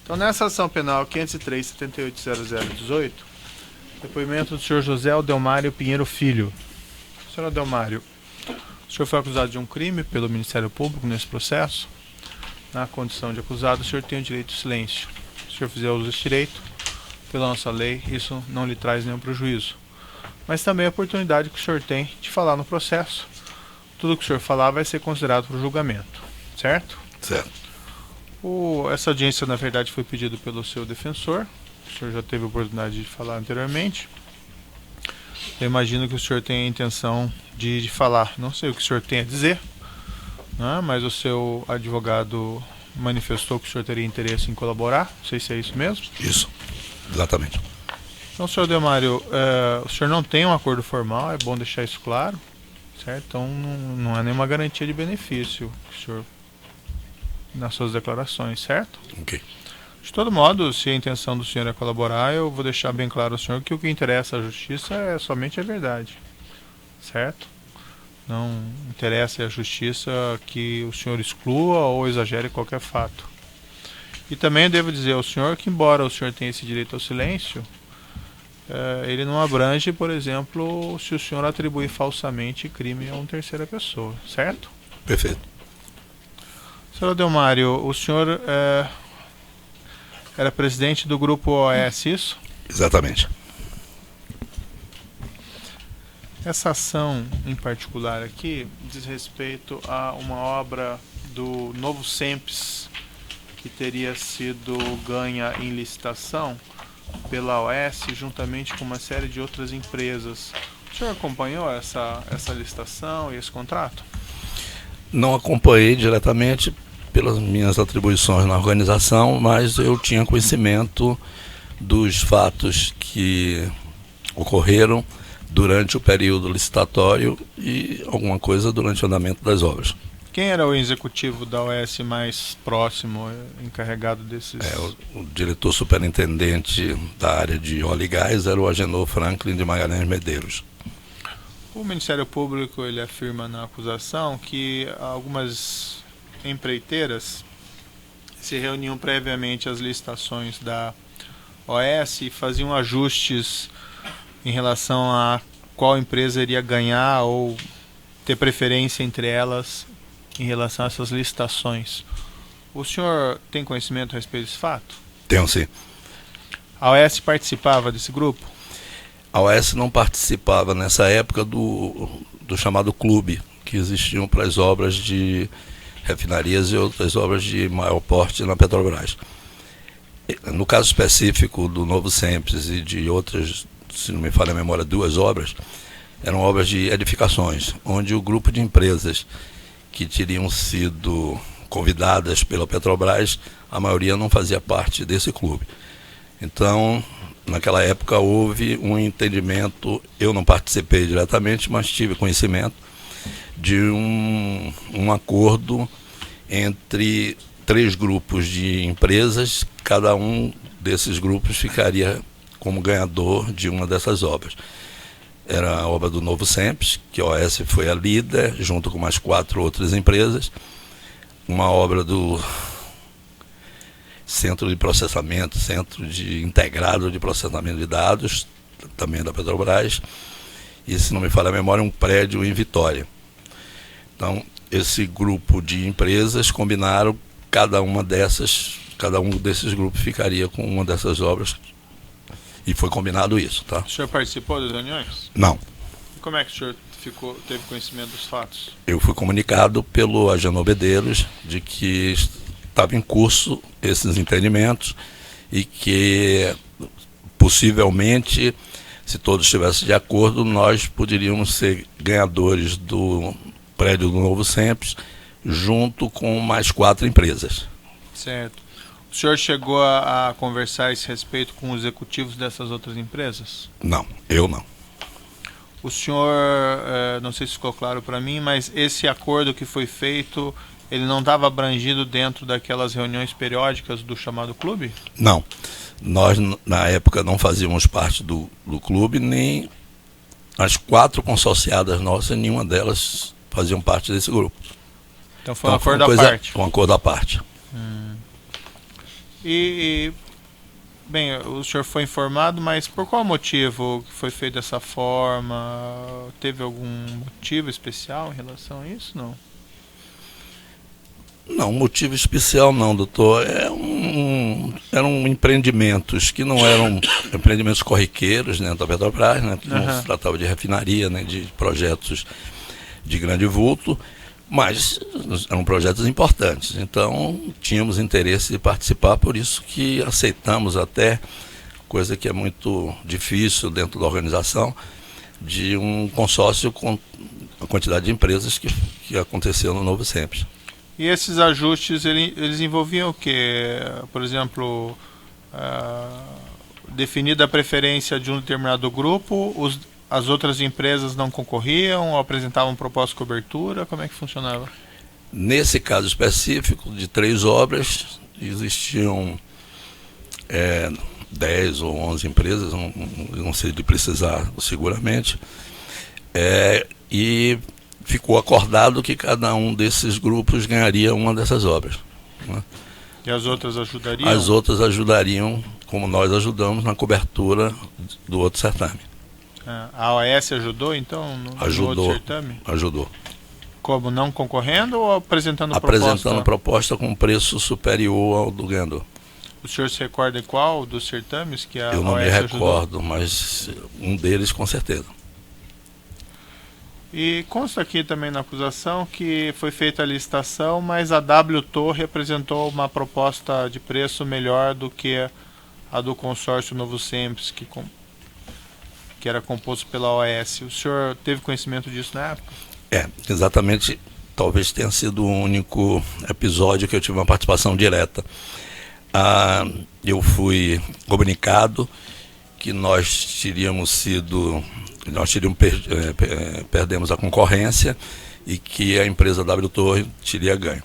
Então, nessa ação penal 503.78.0018, depoimento do senhor José Aldelmário Pinheiro Filho. Senhor Aldelmário, o senhor foi acusado de um crime pelo Ministério Público nesse processo. Na condição de acusado, o senhor tem o direito de silêncio. Se o senhor fizer uso desse direito, pela nossa lei, isso não lhe traz nenhum prejuízo. Mas também a oportunidade que o senhor tem de falar no processo. Tudo que o senhor falar vai ser considerado para o julgamento, certo? Certo. Essa audiência, na verdade, foi pedida pelo seu defensor. O senhor já teve a oportunidade de falar anteriormente. Eu imagino que o senhor tem a intenção de falar. Não sei o que o senhor tem a dizer, né? Mas o seu advogado manifestou que o senhor teria interesse em colaborar. Não sei se é isso mesmo. Isso, exatamente. Então, senhor Aldelmário, o senhor não tem um acordo formal, é bom deixar isso claro, certo? Então não é nenhuma garantia de benefício que o senhor nas suas declarações, certo? Ok. De todo modo, se a intenção do senhor é colaborar, eu vou deixar bem claro ao senhor que o que interessa à justiça é somente a verdade, certo? Não interessa à justiça que o senhor exclua ou exagere qualquer fato. E também eu devo dizer ao senhor que, embora o senhor tenha esse direito ao silêncio, ele não abrange, por exemplo, se o senhor atribuir falsamente crime a uma terceira pessoa, certo? Perfeito. Senhor Aldelmário, o senhor era presidente do grupo OAS, isso? Exatamente. Essa ação em particular aqui diz respeito a uma obra do Novo Sempre que teria sido ganha em licitação pela OAS juntamente com uma série de outras empresas. O senhor acompanhou essa licitação e esse contrato? Não acompanhei diretamente pelas minhas atribuições na organização, mas eu tinha conhecimento dos fatos que ocorreram durante o período licitatório e alguma coisa durante o andamento das obras. Quem era o executivo da OAS mais próximo, encarregado desses... O diretor superintendente da área de óleo e gás era o Agenor Franklin de Magalhães Medeiros. O Ministério Público ele afirma na acusação que algumas empreiteiras se reuniam previamente às licitações da OAS e faziam ajustes em relação a qual empresa iria ganhar ou ter preferência entre elas em relação a essas licitações. O senhor tem conhecimento a respeito desse fato? Tenho, sim. A OAS participava desse grupo? A OAS não participava nessa época do chamado clube, que existiam para as obras de refinarias e outras obras de maior porte na Petrobras. No caso específico do Novo Sempre e de outras, se não me falha a memória, 2 obras, eram obras de edificações, onde o grupo de empresas que teriam sido convidadas pela Petrobras, a maioria não fazia parte desse clube. Então, naquela época houve um entendimento, eu não participei diretamente, mas tive conhecimento de um acordo entre 3 grupos de empresas, cada um desses grupos ficaria como ganhador de uma dessas obras. Era a obra do Novo Sempre, que a OAS foi a líder, junto com mais 4 outras empresas. Uma obra do Centro de Processamento, Centro de Integrado de Processamento de Dados, também da Petrobras. E, se não me falha a memória, um prédio em Vitória. Então, esse grupo de empresas combinaram, cada um desses grupos ficaria com uma dessas obras. E foi combinado isso, tá? O senhor participou das reuniões? Não. E como é que o senhor teve conhecimento dos fatos? Eu fui comunicado pelo Agenor Medeiros de que estava em curso esses entendimentos e que possivelmente, se todos estivessem de acordo, nós poderíamos ser ganhadores do prédio do Novo Sempre junto com mais 4 empresas. Certo. O senhor chegou a conversar a esse respeito com os executivos dessas outras empresas? Não, eu não. O senhor, não sei se ficou claro para mim, mas esse acordo que foi feito, ele não estava abrangido dentro daquelas reuniões periódicas do chamado clube? Não. Nós, na época, não fazíamos parte do clube, nem as 4 consorciadas nossas, nenhuma delas faziam parte desse grupo. Então foi um acordo à parte? Um acordo à parte. E, bem, o senhor foi informado, mas por qual motivo que foi feito dessa forma? Teve algum motivo especial em relação a isso? Não. Não, motivo especial não, doutor. Eram empreendimentos que não eram empreendimentos corriqueiros dentro da Petrobras, né? Não se tratava de refinaria, né? De projetos de grande vulto, mas eram projetos importantes. Então, tínhamos interesse de participar, por isso que aceitamos até, coisa que é muito difícil dentro da organização, de um consórcio com a quantidade de empresas que aconteceu no Novo Sempre. E esses ajustes, eles envolviam o quê? Por exemplo, definida a preferência de um determinado grupo, as outras empresas não concorriam ou apresentavam proposta de cobertura? Como é que funcionava? Nesse caso específico, de 3 obras, existiam 10 ou 11 empresas, não sei de precisar seguramente, e ficou acordado que cada um desses grupos ganharia uma dessas obras, né? E as outras ajudariam? As outras ajudariam, como nós ajudamos, na cobertura do outro certame. A OAS ajudou, então, no outro certame? Ajudou. Como, não concorrendo ou apresentando proposta? Apresentando proposta com preço superior ao do ganhador. O senhor se recorda qual dos certames que a OAS Eu não me recordo, ajudou? mas um deles com certeza. E consta aqui também na acusação que foi feita a licitação, mas a W Torre apresentou uma proposta de preço melhor do que a do consórcio Novo Sempre, que era composto pela OAS. O senhor teve conhecimento disso na época? Exatamente. Talvez tenha sido o único episódio que eu tive uma participação direta. Eu fui comunicado que perdemos a concorrência e que a empresa W Torre teria ganho.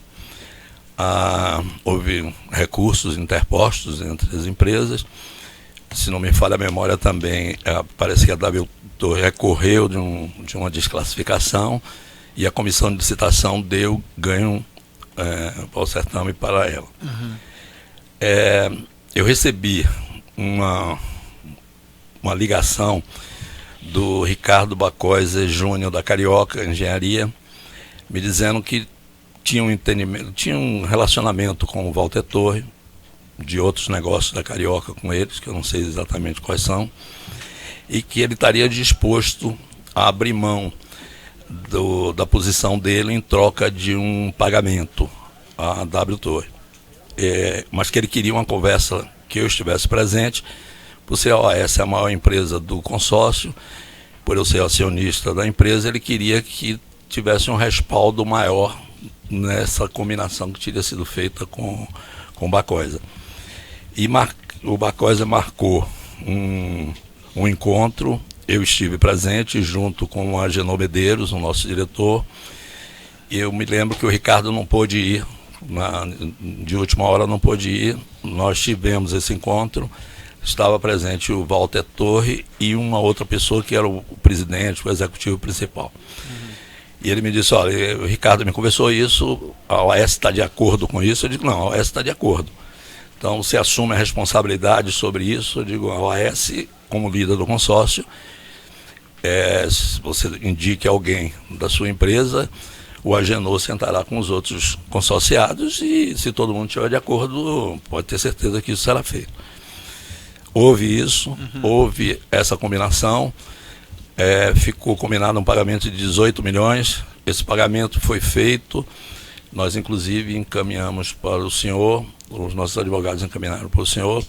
Houve recursos interpostos entre as empresas. Se não me falha a memória também, parece que a W Torre recorreu de uma desclassificação e a comissão de licitação deu ganho ao certame para ela. Eu recebi uma ligação do Ricardo Bacoise Júnior, da Carioca Engenharia, me dizendo que tinha um relacionamento com o Walter Torre, de outros negócios da Carioca com eles, que eu não sei exatamente quais são, e que ele estaria disposto a abrir mão da posição dele em troca de um pagamento à W Torre. Mas que ele queria uma conversa que eu estivesse presente, por ser a OAS a maior empresa do consórcio, por eu ser acionista da empresa, ele queria que tivesse um respaldo maior nessa combinação que teria sido feita com o Bacoise. E o Bacoise marcou um encontro, eu estive presente junto com o Agenor Medeiros, o nosso diretor, e eu me lembro que o Ricardo não pôde ir, de última hora não pôde ir, nós tivemos esse encontro. Estava presente o Walter Torre e uma outra pessoa que era o presidente, o executivo principal. E ele me disse, olha, o Ricardo me conversou isso, a OAS está de acordo com isso? Eu digo, não, a OAS está de acordo. Então, você assume a responsabilidade sobre isso? Eu digo, a OAS, como líder do consórcio, se você indique alguém da sua empresa, o Agenor sentará com os outros consorciados e, se todo mundo estiver de acordo, pode ter certeza que isso será feito. Houve isso, houve essa combinação, ficou combinado um pagamento de 18 milhões, esse pagamento foi feito, nós inclusive encaminhamos para o senhor, os nossos advogados encaminharam para o senhor,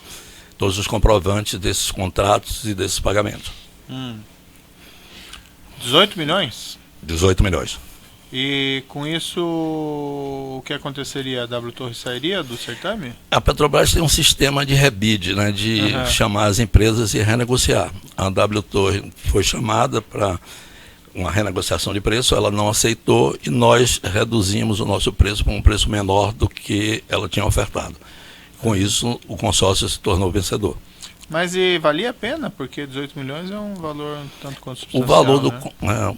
todos os comprovantes desses contratos e desses pagamentos. 18 milhões? 18 milhões. E com isso, o que aconteceria? A W Torre sairia do certame? A Petrobras tem um sistema de rebid, né, de chamar as empresas e renegociar. A W Torre foi chamada para uma renegociação de preço, ela não aceitou e nós reduzimos o nosso preço para um preço menor do que ela tinha ofertado. Com isso, o consórcio se tornou vencedor. Mas e valia a pena, porque 18 milhões é um valor tanto quanto substancial, o valor né?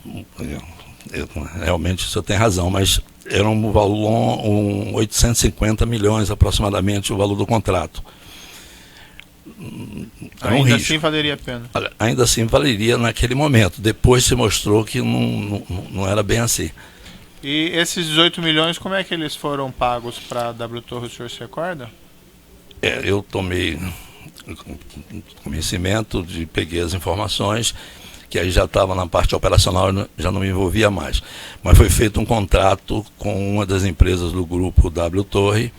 Realmente o senhor tem razão, mas Era um valor, 850 milhões aproximadamente o valor do contrato. Ainda assim valeria a pena? Ainda assim valeria naquele momento. Depois se mostrou que não era bem assim. E esses 18 milhões, como é que eles foram pagos para a W Torre, o senhor se recorda? Eu tomei conhecimento, peguei as informações, que aí já estava na parte operacional, já não me envolvia mais. Mas foi feito um contrato com uma das empresas do grupo W Torre,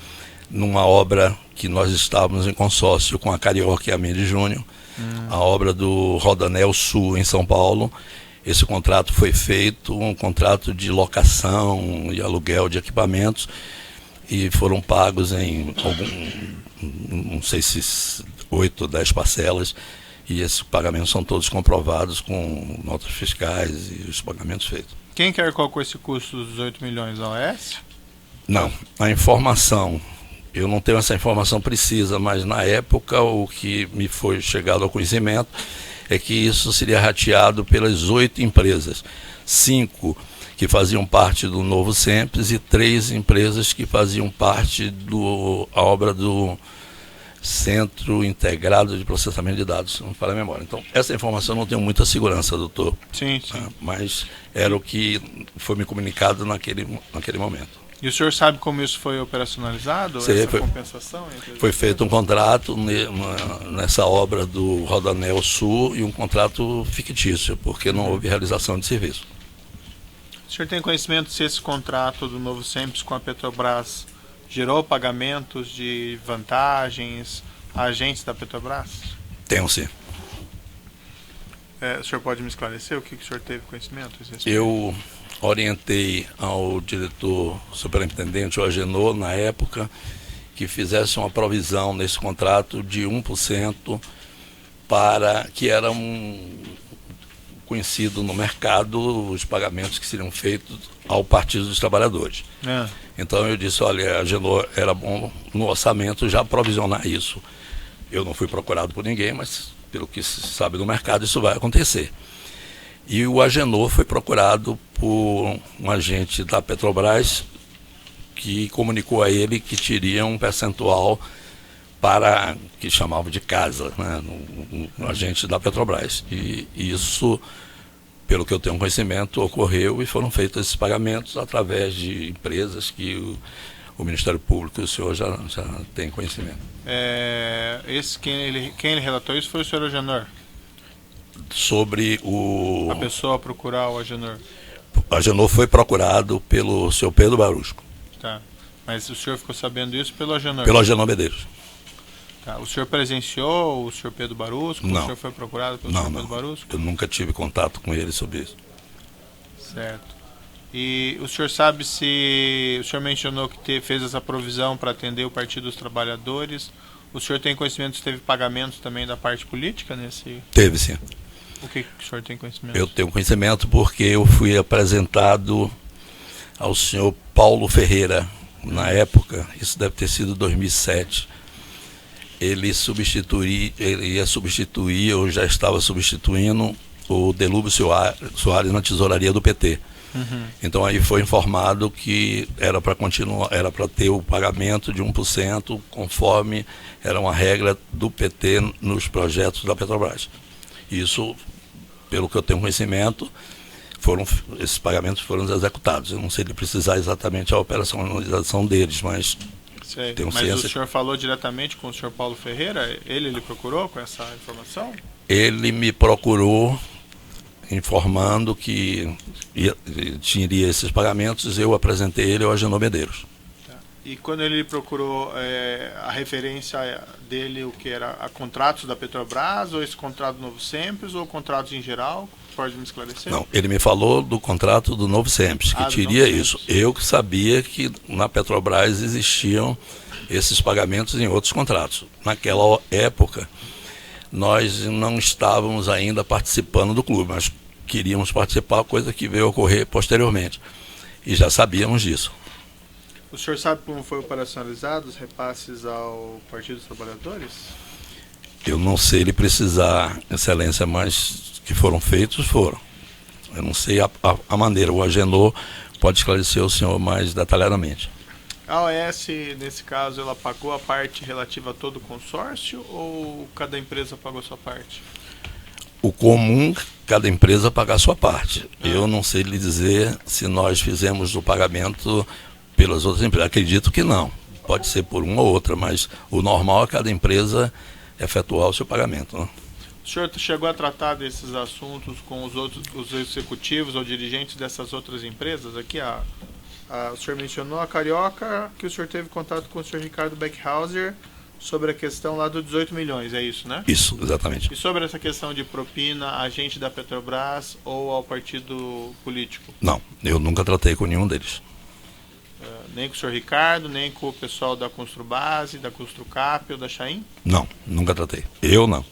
numa obra que nós estávamos em consórcio com a Carioca e a Mendes Júnior, a obra do Rodanel Sul em São Paulo. Esse contrato foi feito, um contrato de locação e aluguel de equipamentos, e foram pagos em não sei se 8 ou 10 parcelas, e esses pagamentos são todos comprovados com notas fiscais e os pagamentos feitos. Quem que arcou com esse custo dos 18 milhões? A OAS? Não, a informação, eu não tenho essa informação precisa, mas na época o que me foi chegado ao conhecimento é que isso seria rateado pelas 8 empresas, 5 que faziam parte do Novo Sempre e 3 empresas que faziam parte da obra do Centro Integrado de Processamento de Dados, não para a memória. Então, essa informação eu não tenho muita segurança, doutor. Sim. Mas era o que foi me comunicado naquele momento. E o senhor sabe como isso foi operacionalizado? Sim, essa compensação? Foi feito um contrato nessa obra do Rodanel Sul, e um contrato fictício, porque não houve realização de serviço. O senhor tem conhecimento se esse contrato do Novo Sempre com a Petrobras gerou pagamentos de vantagens a agentes da Petrobras? Tenho, sim. O senhor pode me esclarecer o que o senhor teve conhecimento? Eu orientei ao diretor superintendente, o Agenor, na época, que fizesse uma provisão nesse contrato de 1%, para que era conhecido no mercado os pagamentos que seriam feitos ao Partido dos Trabalhadores. Então eu disse, olha, Agenor, era bom no orçamento já provisionar isso. Eu não fui procurado por ninguém, mas pelo que se sabe do mercado, isso vai acontecer. E o Agenor foi procurado por um agente da Petrobras, que comunicou a ele que teria um percentual para, que chamavam de casa, né, no agente da Petrobras. E isso, pelo que eu tenho conhecimento, ocorreu, e foram feitos esses pagamentos através de empresas que o Ministério Público e o senhor já tem conhecimento. Quem ele relatou isso foi o senhor Agenor? Sobre a pessoa a procurar o Agenor. O Agenor foi procurado pelo senhor Pedro Barusco. Tá. Mas o senhor ficou sabendo isso pelo Agenor? Pelo Agenor Medeiros. Tá. O senhor presenciou o senhor Pedro Barusco? Não. O senhor foi procurado pelo senhor Pedro Barusco? Eu nunca tive contato com ele sobre isso. Certo. E o senhor sabe se... O senhor mencionou que fez essa provisão para atender o Partido dos Trabalhadores. O senhor tem conhecimento se teve pagamentos também da parte política nesse... Teve, sim. O que o senhor tem conhecimento? Eu tenho conhecimento porque eu fui apresentado ao senhor Paulo Ferreira, na época, isso deve ter sido 2007. Ele ia substituir, ou já estava substituindo, o Delúbio Soares na tesouraria do PT. Então aí foi informado que era para continuar, era para ter o pagamento de 1%, conforme era uma regra do PT nos projetos da Petrobras. Isso, pelo que eu tenho conhecimento, esses pagamentos foram executados. Eu não sei de precisar exatamente a operacionalização deles, mas tenho ciência. Mas o senhor falou diretamente com o senhor Paulo Ferreira? Ele lhe procurou com essa informação? Ele me procurou informando que teria esses pagamentos. Eu apresentei ele ao Agenor Medeiros. Tá. E quando ele procurou, a referência dele, o que era a contratos da Petrobras, ou esse contrato do Novo Sempre, ou contratos em geral? Pode me esclarecer? Não, ele me falou do contrato do Novo Sempre, que teria isso. Eu que sabia que na Petrobras existiam esses pagamentos em outros contratos. Naquela época, nós não estávamos ainda participando do clube, mas queríamos participar, coisa que veio a ocorrer posteriormente. E já sabíamos disso. O senhor sabe como foi operacionalizado os repasses ao Partido dos Trabalhadores? Eu não sei lhe precisar, Excelência, mas que foram feitos, foram. Eu não sei a maneira. O Agenor pode esclarecer o senhor mais detalhadamente. A OAS, nesse caso, ela pagou a parte relativa a todo o consórcio ou cada empresa pagou a sua parte? O comum, cada empresa pagar a sua parte. Eu não sei lhe dizer se nós fizemos o pagamento pelas outras empresas. Acredito que não. Pode ser por uma ou outra, mas o normal é cada empresa efetuar o seu pagamento, né? O senhor chegou a tratar desses assuntos com os executivos ou dirigentes dessas outras empresas? Aqui, o senhor mencionou a Carioca, que o senhor teve contato com o senhor Ricardo Beckhauser sobre a questão lá dos 18 milhões, é isso, né? Isso, exatamente. E sobre essa questão de propina, agente da Petrobras ou ao partido político? Não, eu nunca tratei com nenhum deles. Nem com o senhor Ricardo, nem com o pessoal da Construbase, da Construcap ou da Chaim? Não, nunca tratei. Eu não.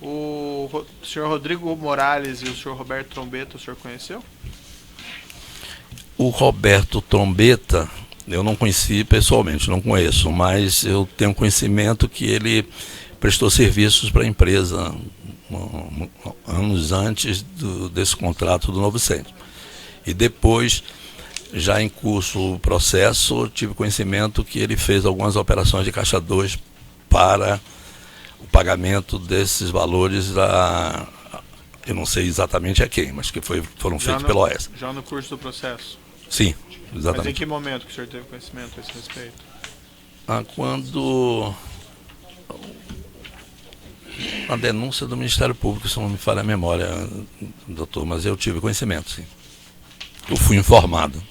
O senhor Rodrigo Morales e o senhor Roberto Trombetta, o senhor conheceu? O Roberto Trombetta, eu não conheci pessoalmente, não conheço, mas eu tenho conhecimento que ele prestou serviços para a empresa anos antes desse contrato do Novo Centro. E depois, já em curso o processo, tive conhecimento que ele fez algumas operações de Caixa 2 para o pagamento desses valores eu não sei exatamente a quem, mas que foram feitos pela OAS. Já no curso do processo? Sim, exatamente. Mas em que momento que o senhor teve conhecimento a esse respeito? Quando a denúncia do Ministério Público, se não me falha a memória, doutor, mas eu tive conhecimento, sim. Eu fui informado.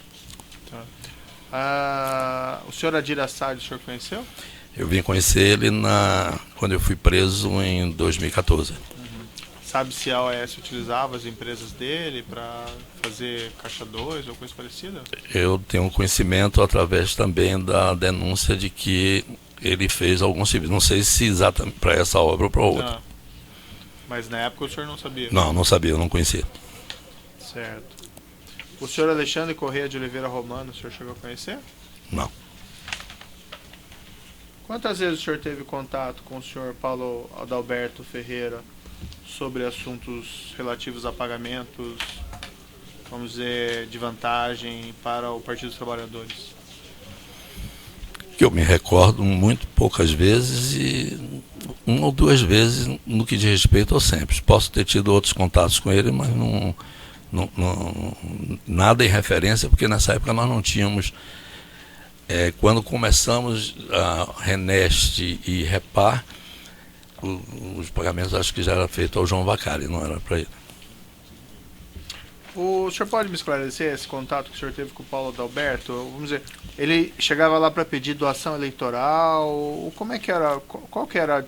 Tá. O senhor Adir Assad, o senhor conheceu? Eu vim conhecer ele quando eu fui preso em 2014. Sabe se a OAS utilizava as empresas dele para fazer Caixa 2 ou coisa parecida? Eu tenho conhecimento através também da denúncia de que ele fez algum serviço. Não sei se exatamente para essa obra ou para outra. Não. Mas na época o senhor não sabia? Não sabia, eu não conhecia. Certo. O senhor Alexandre Corrêa de Oliveira Romano, o senhor chegou a conhecer? Não. Quantas vezes o senhor teve contato com o senhor Paulo Adalberto Ferreira sobre assuntos relativos a pagamentos, vamos dizer, de vantagem para o Partido dos Trabalhadores? Que eu me recordo muito poucas vezes e uma ou duas vezes no que diz respeito ao SEMPES. Posso ter tido outros contatos com ele, mas nada em referência, porque nessa época nós não tínhamos. Quando começamos a Renest e Repar, os pagamentos acho que já era feito ao João Vacari, não era para ele. O senhor pode me esclarecer esse contato que o senhor teve com o Paulo Adalberto? Vamos dizer, ele chegava lá para pedir doação eleitoral? Como é que era? Qual que era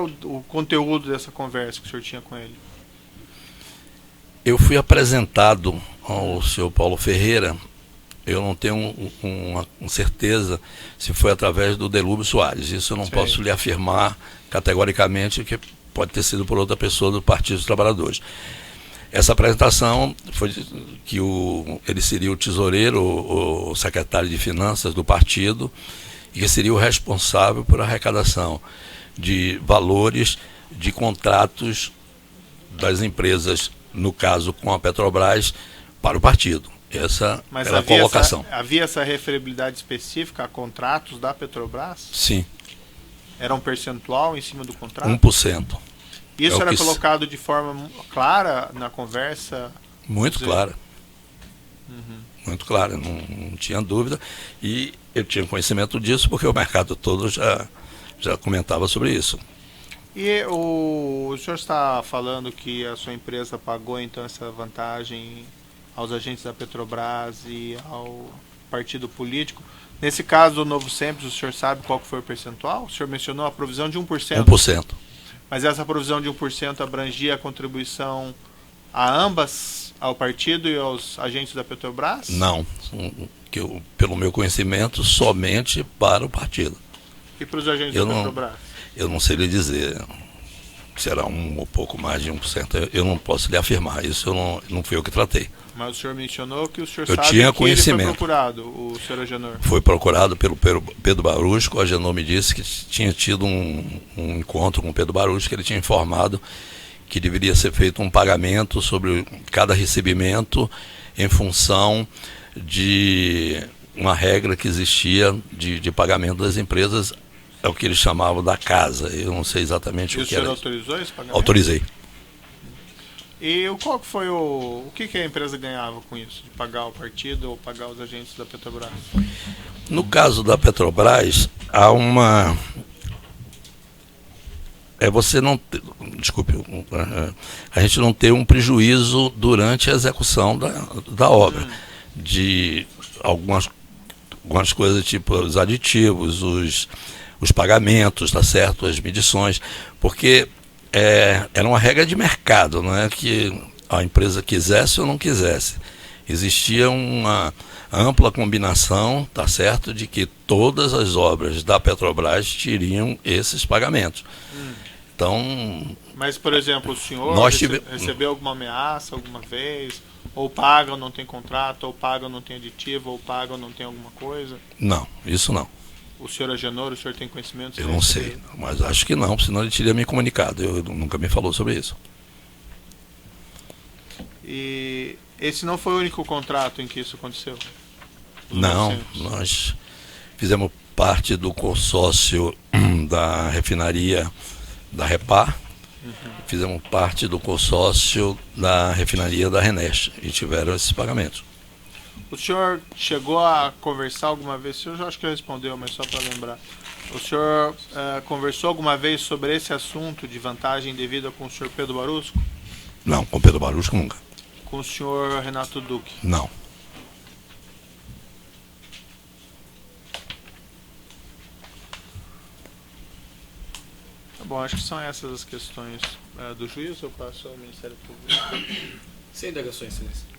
o conteúdo dessa conversa que o senhor tinha com ele? Eu fui apresentado ao senhor Paulo Ferreira. Eu não tenho uma certeza se foi através do Delúbio Soares. Isso eu não posso lhe afirmar categoricamente, que pode ter sido por outra pessoa do Partido dos Trabalhadores. Essa apresentação foi que ele seria o tesoureiro, o secretário de Finanças do partido, e que seria o responsável por arrecadação de valores de contratos das empresas, no caso com a Petrobras, para o partido. Essa era a colocação. Havia essa referibilidade específica a contratos da Petrobras? Sim. Era um percentual em cima do contrato? 1%. Isso era colocado de forma clara na conversa? Muito clara. Muito clara, não tinha dúvida. E eu tinha conhecimento disso porque o mercado todo já comentava sobre isso. E o senhor está falando que a sua empresa pagou então essa vantagem aos agentes da Petrobras e ao partido político. Nesse caso do Novo Centro, o senhor sabe qual que foi o percentual? O senhor mencionou a provisão de 1%. 1%. Mas essa provisão de 1% abrangia a contribuição a ambas, ao partido e aos agentes da Petrobras? Não, pelo meu conhecimento, somente para o partido. E para os agentes da Petrobras? Eu não sei lhe dizer. Se era um ou pouco mais de 1%, eu não posso lhe afirmar. Isso não fui eu que tratei. Mas o senhor mencionou que o senhor Eu sabe tinha que conhecimento. ele foi procurado, o senhor Agenor. Foi procurado pelo Pedro Barusco. O Agenor me disse que tinha tido um encontro com o Pedro Barusco, que ele tinha informado que deveria ser feito um pagamento sobre cada recebimento em função de uma regra que existia de pagamento das empresas, é o que eles chamavam da casa. Eu não sei exatamente o que era. E o senhor autorizou esse pagamento? Autorizei. E qual que foi o que a empresa ganhava com isso? De pagar o partido ou pagar os agentes da Petrobras? No caso da Petrobras, há uma... você não... Desculpe, a gente não tem um prejuízo durante a execução da obra. De algumas coisas, tipo os aditivos, os pagamentos, tá certo? As medições, porque era uma regra de mercado, não é que a empresa quisesse ou não quisesse. Existia uma ampla combinação, tá certo, de que todas as obras da Petrobras teriam esses pagamentos. Então... Mas, por exemplo, o senhor recebeu alguma ameaça alguma vez? Ou paga ou não tem contrato, ou paga ou não tem aditivo, ou paga ou não tem alguma coisa? Não, isso não. O senhor Agenor, o senhor tem conhecimento? Eu não sei, mas acho que não, senão ele teria me comunicado. Eu nunca me falou sobre isso. E esse não foi o único contrato em que isso aconteceu? Não, nós fizemos parte do consórcio da refinaria da Repar, fizemos parte do consórcio da refinaria da Reneste e tiveram esses pagamentos. O senhor chegou a conversar alguma vez? O senhor já acho que respondeu, mas só para lembrar. O senhor conversou alguma vez sobre esse assunto de vantagem devida com o senhor Pedro Barusco? Não, com o Pedro Barusco nunca. Com o senhor Renato Duque? Não. Tá bom, acho que são essas as questões do juízo. Eu passo ao Ministério Público. Sem indagações, excelência.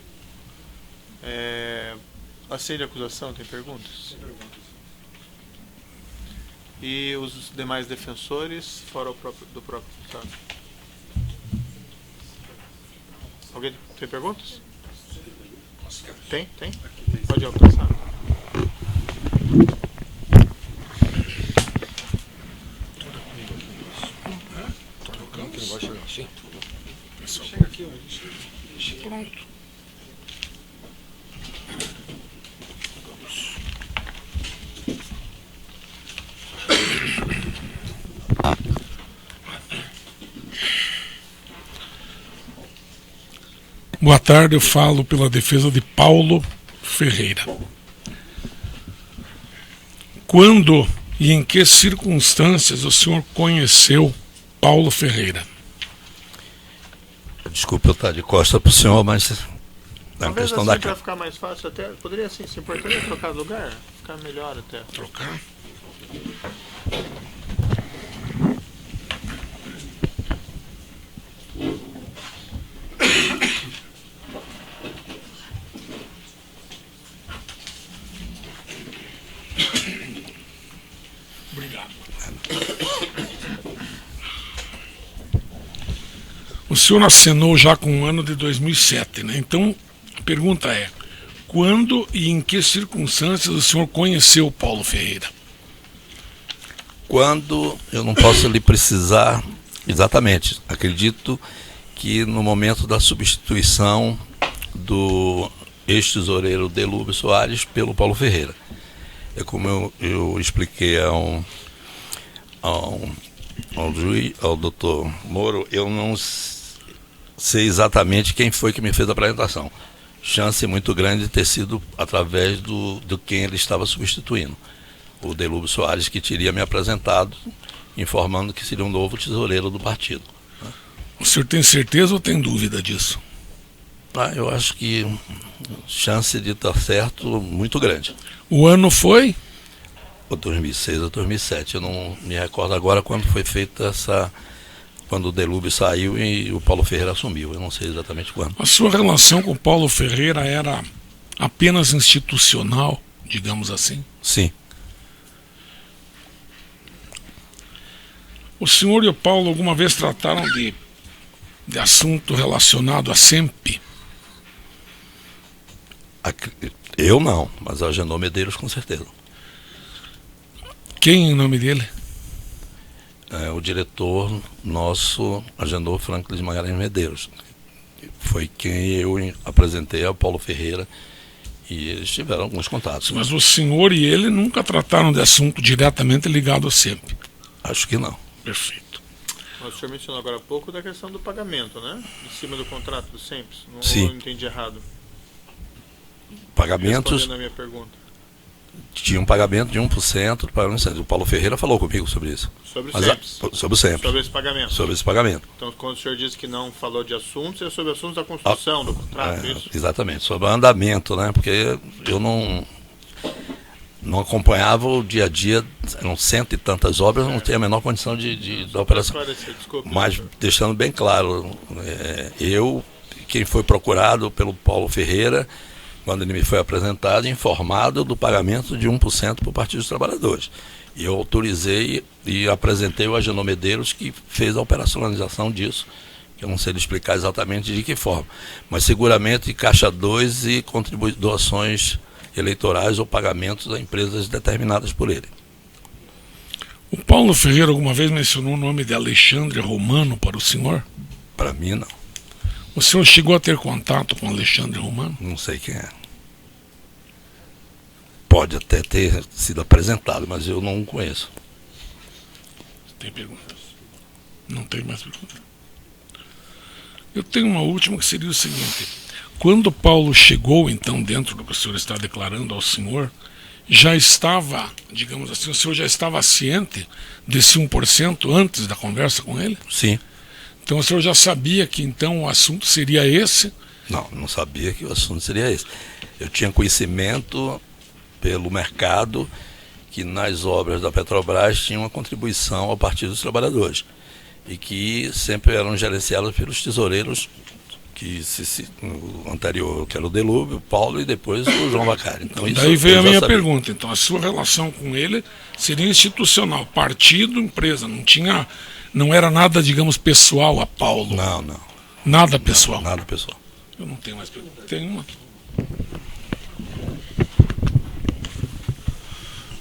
Aceite a acusação, tem perguntas? Sem perguntas. E os demais defensores, fora do próprio deputado? Alguém tem perguntas? Tem? Pode alcançar. Chega aqui, Pronto. Boa tarde, eu falo pela defesa de Paulo Ferreira. Quando e em que circunstâncias o senhor conheceu Paulo Ferreira? Desculpe eu estar de costa para o senhor, mas é uma Talvez questão assim, da para ficar mais fácil até, poderia assim, se importaria trocar de lugar? Ficar melhor até. Trocar? Obrigado. O senhor assinou já com o ano de 2007, né? Então, a pergunta é: quando e em que circunstâncias o senhor conheceu Paulo Ferreira? Quando eu não posso lhe precisar exatamente. Acredito que no momento da substituição do ex-tesoureiro Delúbio Soares pelo Paulo Ferreira. É como eu expliquei ao doutor Moro, eu não sei exatamente quem foi que me fez a apresentação. Chance muito grande de ter sido através do quem ele estava substituindo. O Delúbio Soares, que teria me apresentado, informando que seria um novo tesoureiro do partido. O senhor tem certeza ou tem dúvida disso? Eu acho que chance de estar certo muito grande. O ano foi? 2006 ou 2007, eu não me recordo agora quando foi feita quando o Delúbio saiu e o Paulo Ferreira assumiu, eu não sei exatamente quando. A sua relação com o Paulo Ferreira era apenas institucional, digamos assim? Sim. O senhor e o Paulo alguma vez trataram de assunto relacionado a SEMP? Eu não, mas a Agenor Medeiros com certeza. Quem em nome dele? O diretor nosso, Agenor Franklin de Magalhães Medeiros. Foi quem eu apresentei ao Paulo Ferreira e eles tiveram alguns contatos. Mas o senhor e ele nunca trataram de assunto diretamente ligado a SEMP? Acho que não. Perfeito. Mas o senhor mencionou agora há pouco da questão do pagamento, né? Em cima do contrato do SEMPS. Não, Sim. não entendi errado. Pagamentos, Respondendo a minha pergunta. tinha um pagamento de 1% para o Paulo Ferreira falou comigo sobre isso. Sobre o Mas, SEMPS. sobre o SEMP. Sobre esse pagamento. Sobre esse pagamento. Então, quando o senhor disse que não falou de assuntos, é sobre assuntos da construção do contrato, isso? Exatamente, sobre o andamento, né? Porque eu não acompanhava o dia a dia, eram cento e tantas obras, não tinha a menor condição da operação. Desculpe, Mas doutor. deixando bem claro, quem foi procurado pelo Paulo Ferreira, quando ele me foi apresentado, informado do pagamento de 1% por Partido dos Trabalhadores. E eu autorizei e apresentei o Agenor Medeiros, que fez a operacionalização disso, que eu não sei lhe explicar exatamente de que forma. Mas seguramente Caixa 2 e doações eleitorais ou pagamentos a empresas determinadas por ele. O Paulo Ferreira alguma vez mencionou o nome de Alexandre Romano para o senhor? Para mim, não. O senhor chegou a ter contato com Alexandre Romano? Não sei quem é. Pode até ter sido apresentado, mas eu não o conheço. Tem perguntas? Não tem mais perguntas. Eu tenho uma última que seria o seguinte. Quando Paulo chegou, então, dentro do que o senhor está declarando ao senhor, já estava, digamos assim, o senhor já estava ciente desse 1% antes da conversa com ele? Sim. Então o senhor já sabia que então o assunto seria esse? Não sabia que o assunto seria esse. Eu tinha conhecimento pelo mercado que nas obras da Petrobras tinha uma contribuição ao Partido dos Trabalhadores e que sempre eram gerenciadas pelos tesoureiros o anterior, que era o Delúbio, o Paulo e depois o João Vacari. Então, isso daí veio eu a já minha sabia. pergunta. Então a sua relação com ele seria institucional, partido, empresa, não era nada, digamos, pessoal a Paulo. Não. Nada pessoal. Nada pessoal. Eu não tenho mais pergunta. Tem uma.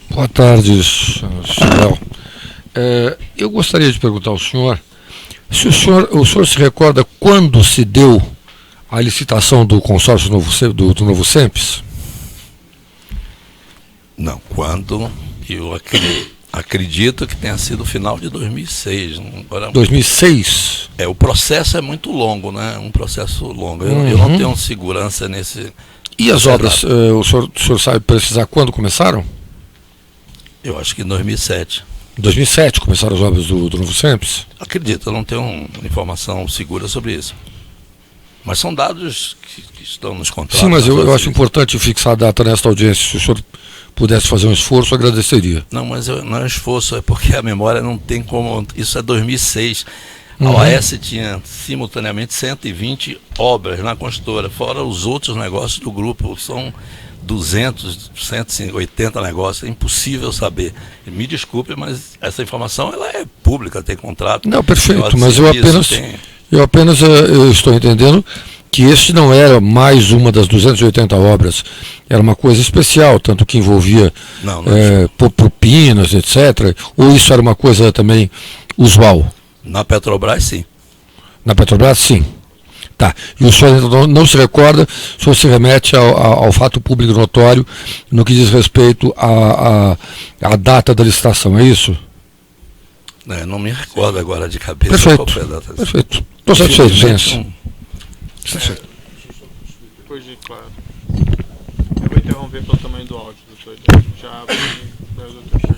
Boa tarde, senhor. Eu gostaria de perguntar ao senhor se o senhor se recorda quando se deu a licitação do consórcio do Novo SEMPS? Não, quando eu acredito que tenha sido o final de 2006. Agora, 2006? o processo é muito longo, né? Um processo longo. Eu não tenho segurança nesse... E as obras, o senhor sabe precisar quando começaram? Eu acho que em 2007. Em 2007 começaram as obras do Novo SEMPS? Acredito, eu não tenho informação segura sobre isso. Mas são dados que estão nos contratos. Sim, mas eu acho importante fixar a data nesta audiência. Se o senhor pudesse fazer um esforço, eu agradeceria. Não, mas não é um esforço, é porque a memória não tem como... Isso é 2006. A OAS tinha simultaneamente 120 obras na construtora, fora os outros negócios do grupo. São 200, 180 negócios, é impossível saber. Me desculpe, mas essa informação ela é pública, tem contrato. Não, perfeito, mas eu apenas estou entendendo que este não era mais uma das 280 obras, era uma coisa especial, tanto que envolvia propinas, etc. Ou isso era uma coisa também usual? Na Petrobras, sim. Na Petrobras, sim. Tá. E o senhor não se recorda, o senhor se remete ao fato público notório no que diz respeito à data da licitação, é isso? Não me recordo agora de cabeça. Perfeito. Qual foi a data. Perfeito. Estou satisfeito, gente. Depois de claro. Eu vou interromper pelo tamanho do áudio, doutor. Já abro o doutor.